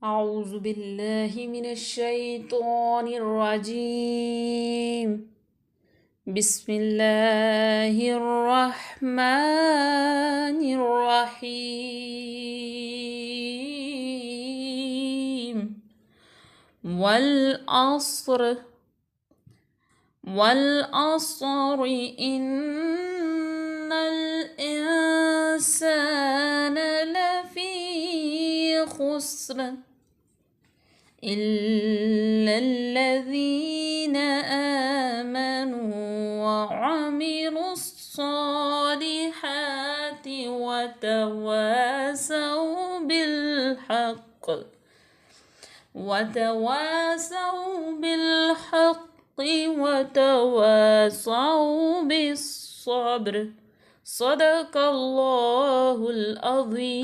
أعوذ بالله من الشيطان الرجيم. بسم الله الرحمن الرحيم. والعصر إن الإنسان لفي خسر إلا الذين آمنوا وعملوا الصالحات وتواصوا بالحق وتواصوا بالصبر. صدق الله العظيم.